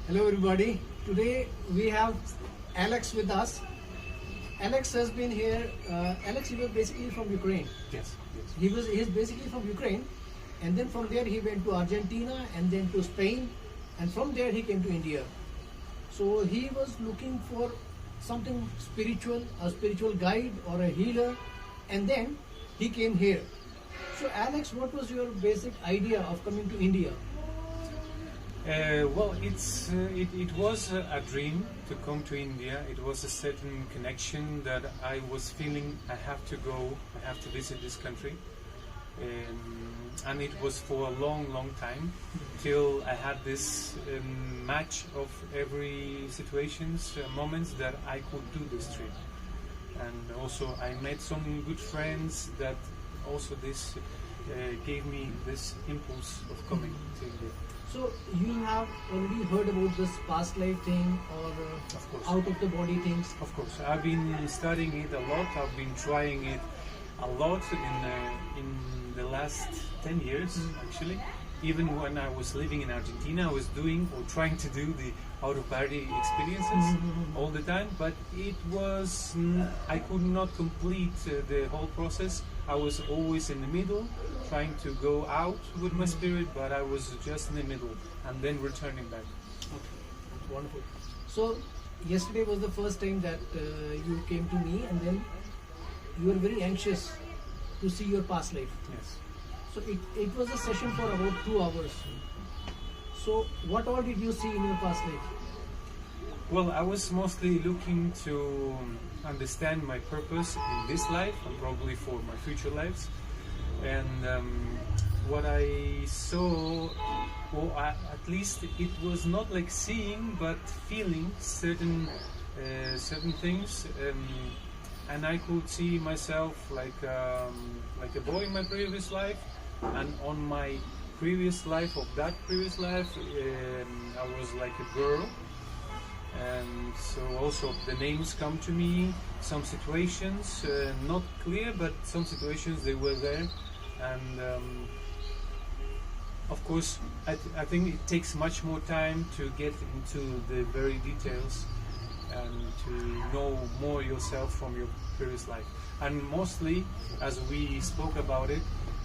Hello everybody. Today we have Alex with us. Alex has been here. Alex, he was basically from Ukraine. Yes, yes. He's basically from Ukraine, and then from there he went to Argentina and then to Spain, and from there he came to India. So he was looking for something spiritual, a spiritual guide or a healer, and then he came here. So Alex, what was your basic idea of coming to India? Well, it was a dream to come to India. It was a certain connection that I was feeling. I have to go. I have to visit this country, and it was for a long time till I had this match of every situations, moments that I could do this trip. And also I met some good friends that also this gave me this impulse of coming to India. So you have already heard about this past life thing or Of course. out of the body things? Of course, I've been studying it a lot. I've been trying it a lot in the last 10 years, actually. Even when I was living in Argentina, I was doing or trying to do the out-of-body experiences all the time, but it was I could not complete the whole process. I was always in the middle, trying to go out with my spirit, but I was just in the middle and then returning back. Okay, that's wonderful. So yesterday was the first time that you came to me, and then you were very anxious to see your past life. Yes. So it was a session for about 2 hours. So what all did you see in your past life? Well, I was mostly looking to understand my purpose in this life and probably for my future lives. And what I saw, well, at least it was not like seeing, but feeling certain things. And I could see myself like a boy in my previous life, and on my previous life of that previous life, I was like a girl. And so also the names come to me, some situations, not clear, but some situations they were there. And of course, I think it takes much more time to get into the very details and to know more yourself from your previous life. And mostly, as we spoke about it,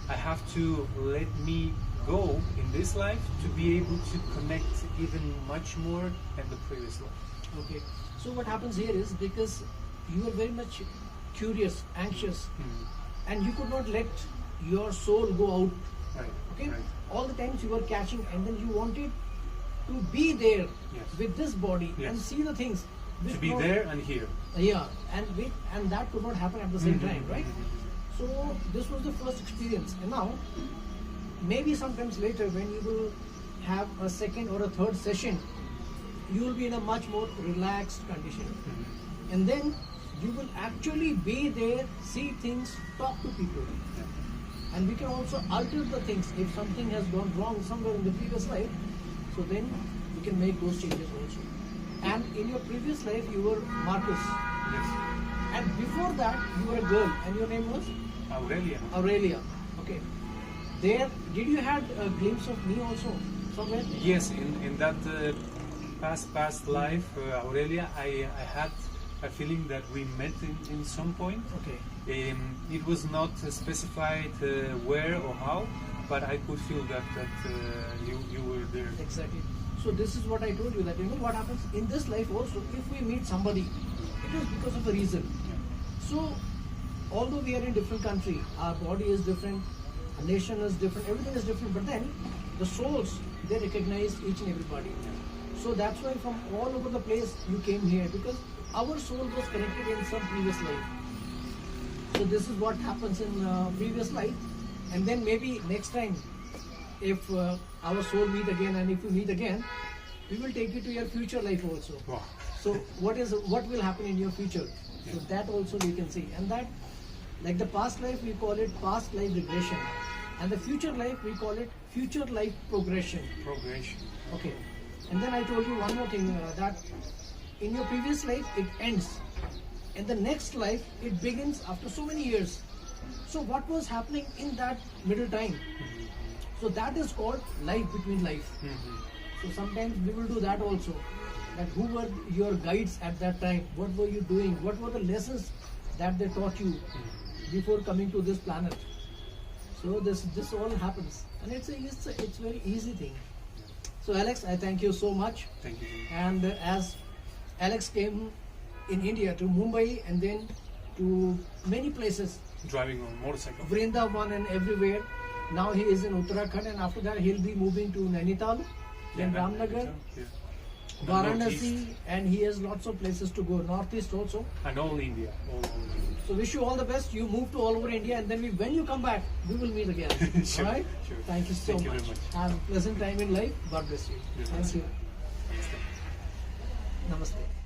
I have to let me go in this life to be able to connect even much more than the previous life. Okay. So what happens here is, because you are very much curious, anxious, and you could not let your soul go out. Right. Okay. Right. All the times you were catching, and then you wanted to be there Yes. with this body and Yes. see the things. To which be not- there and here. Yeah, and that could not happen at the same time, right? So this was the first experience, and now maybe sometimes later when you will have a second or a third session, you will be in a much more relaxed condition, and then you will actually be there, see things, talk to people, and we can also alter the things if something has gone wrong somewhere in the previous life. So then we can make those changes also. And in your previous life, you were Marcus. Yes. And before that, you were a girl, and your name was Aurelia. Aurelia. Okay. There, did you had a glimpse of me also somewhere? Yes, in that past life, Aurelia, I had a feeling that we met in some point. Okay. It was not specified where or how, but I could feel that you were there. Exactly. So this is what I told you, that you know what happens in this life also. If we meet somebody, it is because of a reason. So although we are in different country, our body is different, our nation is different, everything is different. But then the souls, they recognize each and everybody. So that's why from all over the place you came here, because our soul was connected in some previous life. So this is what happens in previous life, and then maybe next time, if our soul meet again, and if you meet again, we will take you to your future life also. Wow. So what will happen in your future? So that also we can see, and that, like the past life, we call it past life regression, and the future life we call it future life progression. Progression. Okay. And then I told you one more thing, that in your previous life it ends, and the next life it begins after so many years. So what was happening in that middle time? So that is called life between life. So sometimes we will do that also. That who were your guides at that time? What were you doing? What were the lessons that they taught you before coming to this planet? So this all happens, and it's very easy thing. So Alex, I thank you so much. Thank you. And as Alex came in India to Mumbai and then to many places, Driving on motorcycle. Vrindavan and everywhere. Now he is in Uttarakhand, and after that he'll be moving to Nainital, then Ramnagar, Yeah. Varanasi, and he has lots of places to go. Northeast also. And all India. All India. So wish you all the best. You move to all over India, and then when you come back, we will meet again. Sure, All right? sure. Thank you so Thank you much. very much. Have a pleasant time in life. God bless you. Yeah. Thank you. Namaste.